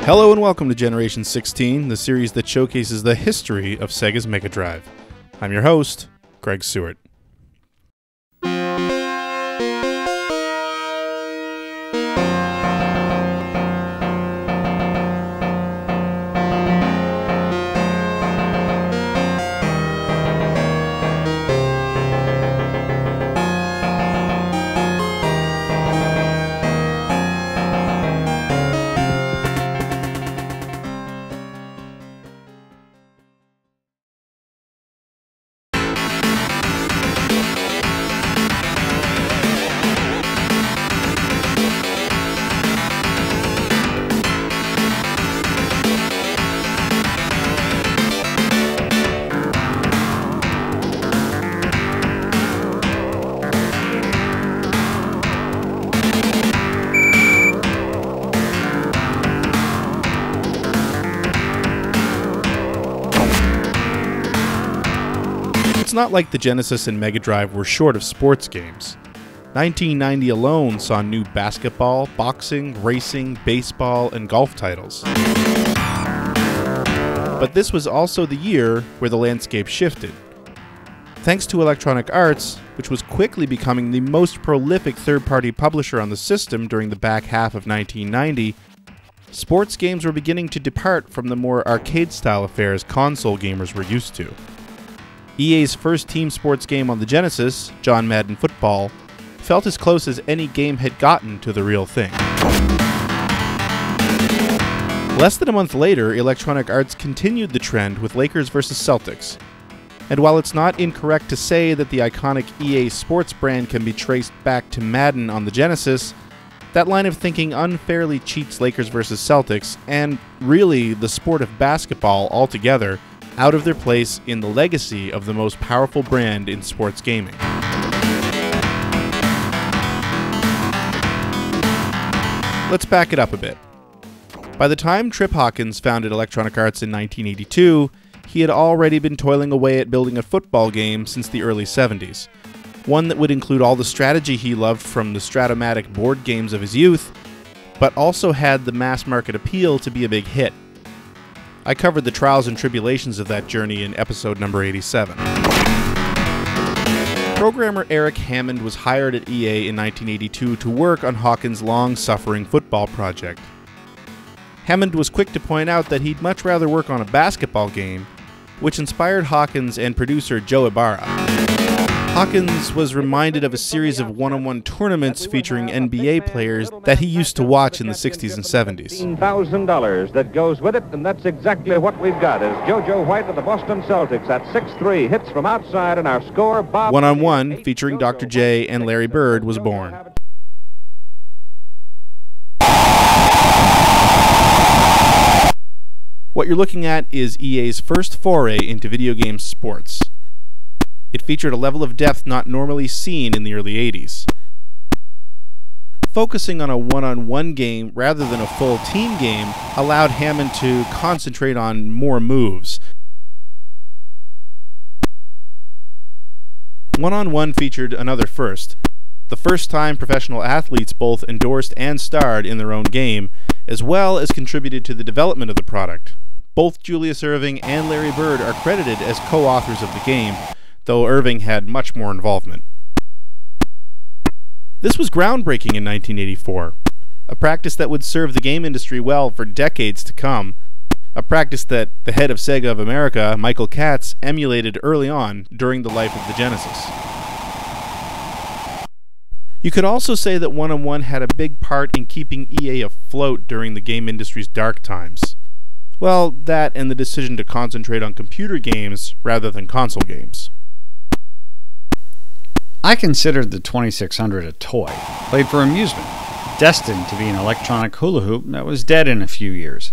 Hello and welcome to Generation 16, the series that showcases the history of Sega's Mega Drive. I'm your host, Greg Seward. It's not like the Genesis and Mega Drive were short of sports games. 1990 alone saw new basketball, boxing, racing, baseball, and golf titles. But this was also the year where the landscape shifted. Thanks to Electronic Arts, which was quickly becoming the most prolific third-party publisher on the system during the back half of 1990, sports games were beginning to depart from the more arcade-style affairs console gamers were used to. EA's first team sports game on the Genesis, John Madden Football, felt as close as any game had gotten to the real thing. Less than a month later, Electronic Arts continued the trend with Lakers vs. Celtics. And while it's not incorrect to say that the iconic EA sports brand can be traced back to Madden on the Genesis, that line of thinking unfairly cheats Lakers vs. Celtics, and really the sport of basketball altogether, out of their place in the legacy of the most powerful brand in sports gaming. Let's back it up a bit. By the time Trip Hawkins founded Electronic Arts in 1982, he had already been toiling away at building a football game since the early 70s. One that would include all the strategy he loved from the Stratomatic board games of his youth, but also had the mass market appeal to be a big hit. I covered the trials and tribulations of that journey in episode number 87. Programmer Eric Hammond was hired at EA in 1982 to work on Hawkins' long-suffering football project. Hammond was quick to point out that he'd much rather work on a basketball game, which inspired Hawkins and producer Joe Ibarra. Hawkins was reminded of a series of one-on-one tournaments featuring NBA players that he used to watch in the 60s and 70s. $15,000 that goes with it, and that's exactly what we've got, as JoJo White of the Boston Celtics at 6'3", hits from outside, and our score, Bob... One-on-one, featuring Dr. J and Larry Bird, was born. What you're looking at is EA's first foray into video game sports. It featured a level of depth not normally seen in the early 80s. Focusing on a one-on-one game rather than a full team game allowed Hammond to concentrate on more moves. One-on-one featured another first. The first time professional athletes both endorsed and starred in their own game, as well as contributed to the development of the product. Both Julius Erving and Larry Bird are credited as co-authors of the game, though Irving had much more involvement. This was groundbreaking in 1984, a practice that would serve the game industry well for decades to come, a practice that the head of Sega of America, Michael Katz, emulated early on during the life of the Genesis. You could also say that one-on-one had a big part in keeping EA afloat during the game industry's dark times. Well, that and the decision to concentrate on computer games rather than console games. I considered the 2600 a toy, played for amusement, destined to be an electronic hula hoop that was dead in a few years.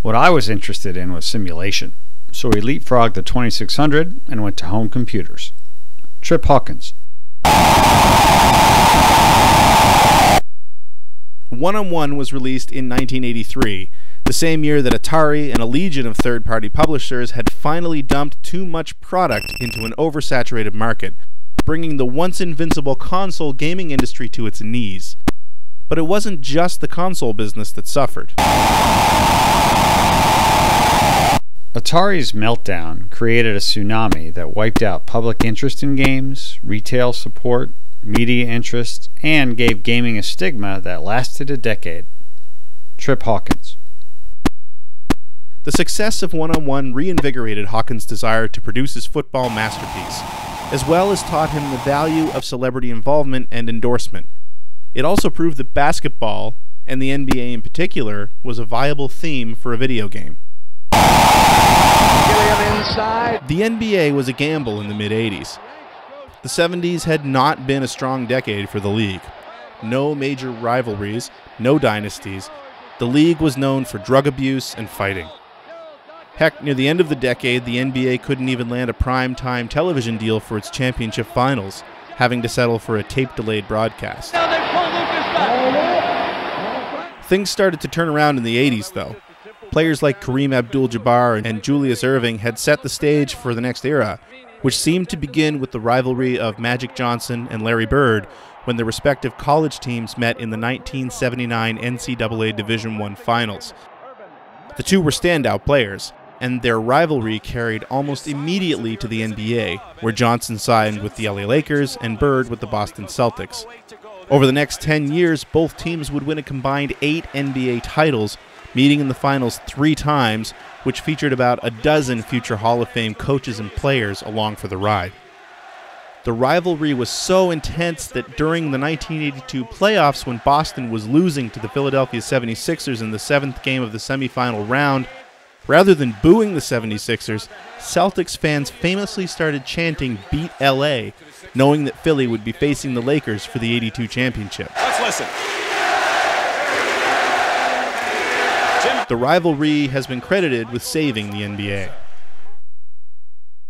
What I was interested in was simulation, so we leapfrogged the 2600 and went to home computers. Trip Hawkins. One-on-one was released in 1983, the same year that Atari and a legion of third-party publishers had finally dumped too much product into an oversaturated market, bringing the once invincible console gaming industry to its knees. But it wasn't just the console business that suffered. Atari's meltdown created a tsunami that wiped out public interest in games, retail support, media interest, and gave gaming a stigma that lasted a decade. Trip Hawkins. The success of One-on-One reinvigorated Hawkins' desire to produce his football masterpiece, as well as taught him the value of celebrity involvement and endorsement. It also proved that basketball, and the NBA in particular, was a viable theme for a video game. The NBA was a gamble in the mid-'80s. The 70s had not been a strong decade for the league. No major rivalries, no dynasties. The league was known for drug abuse and fighting. Heck, near the end of the decade, the NBA couldn't even land a prime-time television deal for its championship finals, having to settle for a tape-delayed broadcast. Things started to turn around in the 80s, though. Players like Kareem Abdul-Jabbar and Julius Erving had set the stage for the next era, which seemed to begin with the rivalry of Magic Johnson and Larry Bird when their respective college teams met in the 1979 NCAA Division I Finals. The two were standout players, and their rivalry carried almost immediately to the NBA, where Johnson signed with the LA Lakers and Bird with the Boston Celtics. Over the next 10 years, both teams would win a combined 8 NBA titles, meeting in the finals 3 times, which featured about a dozen future Hall of Fame coaches and players along for the ride. The rivalry was so intense that during the 1982 playoffs, when Boston was losing to the Philadelphia 76ers in the 7th game of the semifinal round, rather than booing the 76ers, Celtics fans famously started chanting "Beat LA," knowing that Philly would be facing the Lakers for the '82 championship. Let's listen. The rivalry has been credited with saving the NBA.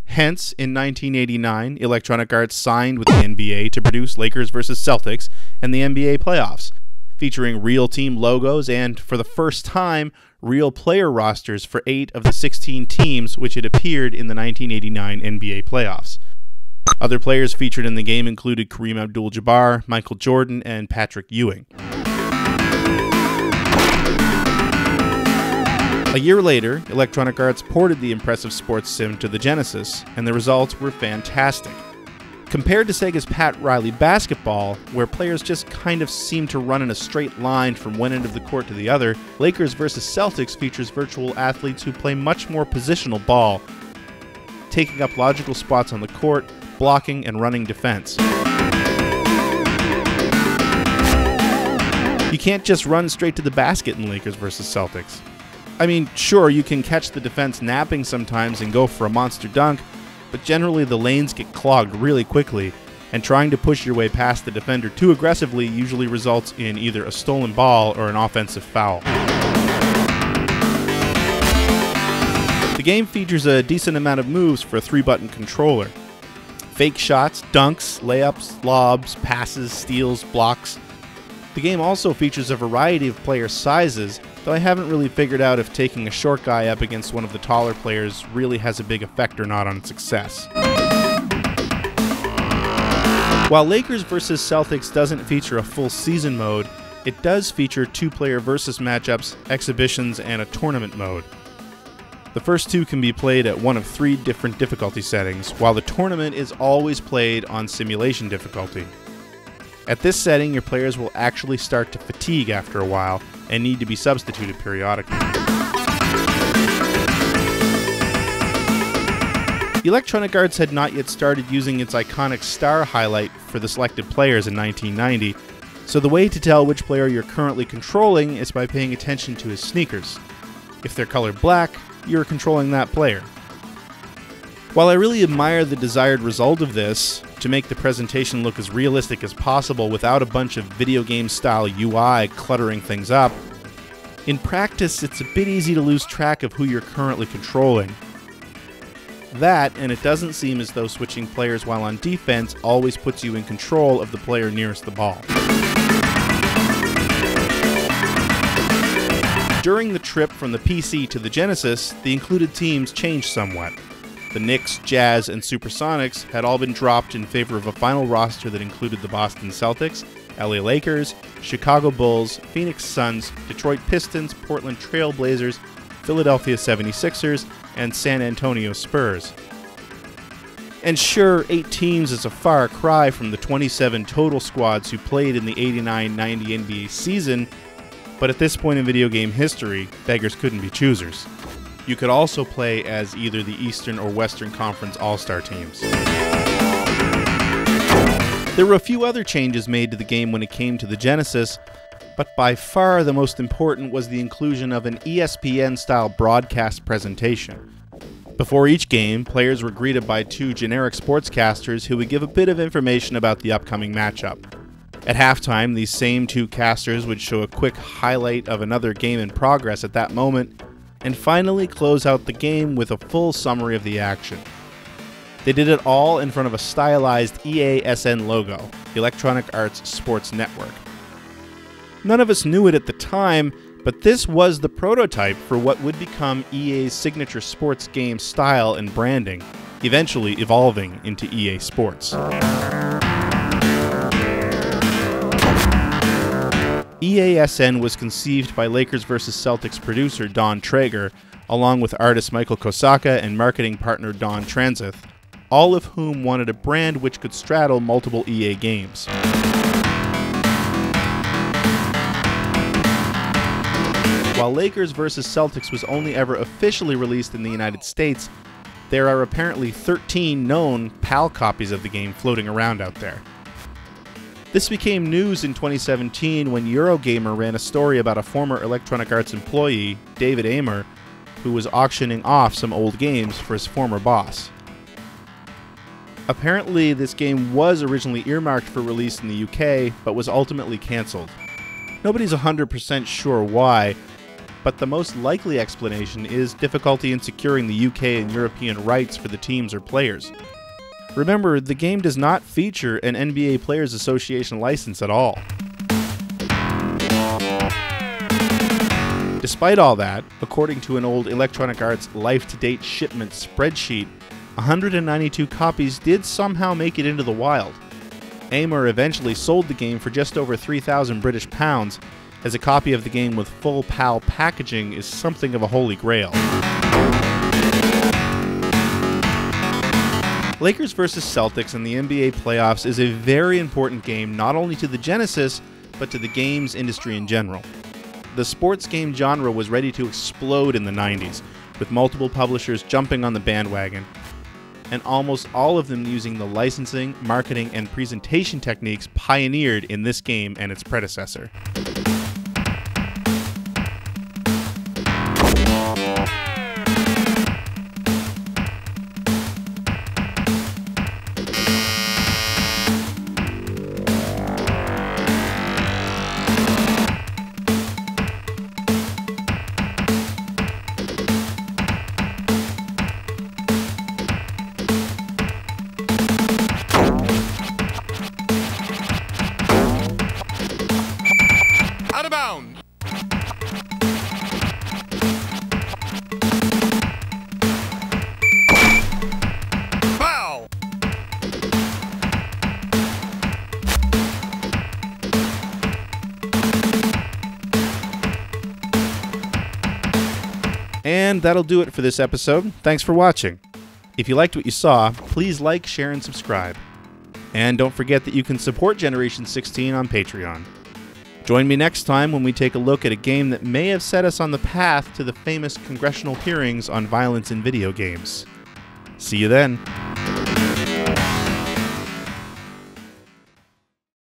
Hence, in 1989, Electronic Arts signed with the NBA to produce Lakers vs. Celtics and the NBA playoffs, featuring real team logos and, for the first time, real player rosters for 8 of the 16 teams which had appeared in the 1989 NBA playoffs. Other players featured in the game included Kareem Abdul-Jabbar, Michael Jordan, and Patrick Ewing. A year later, Electronic Arts ported the impressive sports sim to the Genesis, and the results were fantastic. Compared to Sega's Pat Riley Basketball, where players just kind of seem to run in a straight line from one end of the court to the other, Lakers vs. Celtics features virtual athletes who play much more positional ball, taking up logical spots on the court, blocking and running defense. You can't just run straight to the basket in Lakers vs. Celtics. I mean, sure, you can catch the defense napping sometimes and go for a monster dunk, but generally the lanes get clogged really quickly, and trying to push your way past the defender too aggressively usually results in either a stolen ball or an offensive foul. The game features a decent amount of moves for a 3-button controller. Fake shots, dunks, layups, lobs, passes, steals, blocks. The game also features a variety of player sizes, though I haven't really figured out if taking a short guy up against one of the taller players really has a big effect or not on success. While Lakers vs. Celtics doesn't feature a full season mode, it does feature 2-player versus matchups, exhibitions, and a tournament mode. The first 2 can be played at one of 3 different difficulty settings, while the tournament is always played on simulation difficulty. At this setting, your players will actually start to fatigue after a while and need to be substituted periodically. Electronic Arts had not yet started using its iconic star highlight for the selected players in 1990, so the way to tell which player you're currently controlling is by paying attention to his sneakers. If they're colored black, you're controlling that player. While I really admire the desired result of this, to make the presentation look as realistic as possible without a bunch of video game style UI cluttering things up, in practice it's a bit easy to lose track of who you're currently controlling. That, and it doesn't seem as though switching players while on defense always puts you in control of the player nearest the ball. During the trip from the PC to the Genesis, the included teams changed somewhat. The Knicks, Jazz, and Supersonics had all been dropped in favor of a final roster that included the Boston Celtics, LA Lakers, Chicago Bulls, Phoenix Suns, Detroit Pistons, Portland Trail Blazers, Philadelphia 76ers, and San Antonio Spurs. And sure, 8 teams is a far cry from the 27 total squads who played in the 89-90 NBA season, but at this point in video game history, beggars couldn't be choosers. You could also play as either the Eastern or Western Conference All-Star teams. There were a few other changes made to the game when it came to the Genesis, but by far the most important was the inclusion of an ESPN-style broadcast presentation. Before each game, players were greeted by 2 generic sportscasters who would give a bit of information about the upcoming matchup. At halftime, these same 2 casters would show a quick highlight of another game in progress at that moment, and finally close out the game with a full summary of the action. They did it all in front of a stylized EASN logo, Electronic Arts Sports Network. None of us knew it at the time, but this was the prototype for what would become EA's signature sports game style and branding, eventually evolving into EA Sports. EASN was conceived by Lakers vs. Celtics producer Don Traeger, along with artist Michael Kosaka and marketing partner Don Transith, all of whom wanted a brand which could straddle multiple EA games. While Lakers vs. Celtics was only ever officially released in the United States, there are apparently 13 known PAL copies of the game floating around out there. This became news in 2017 when Eurogamer ran a story about a former Electronic Arts employee, David Amer, who was auctioning off some old games for his former boss. Apparently, this game was originally earmarked for release in the UK, but was ultimately cancelled. Nobody's 100% sure why, but the most likely explanation is difficulty in securing the UK and European rights for the teams or players. Remember, the game does not feature an NBA Players Association license at all. Despite all that, according to an old Electronic Arts life-to-date shipment spreadsheet, 192 copies did somehow make it into the wild. Amer eventually sold the game for just over 3,000 British pounds, as a copy of the game with full PAL packaging is something of a holy grail. Lakers vs. Celtics in the NBA playoffs is a very important game not only to the Genesis, but to the games industry in general. The sports game genre was ready to explode in the 90s, with multiple publishers jumping on the bandwagon, and almost all of them using the licensing, marketing, and presentation techniques pioneered in this game and its predecessor. And that'll do it for this episode. Thanks for watching. If you liked what you saw, please like, share, and subscribe. And don't forget that you can support Generation 16 on Patreon. Join me next time when we take a look at a game that may have set us on the path to the famous congressional hearings on violence in video games. See you then.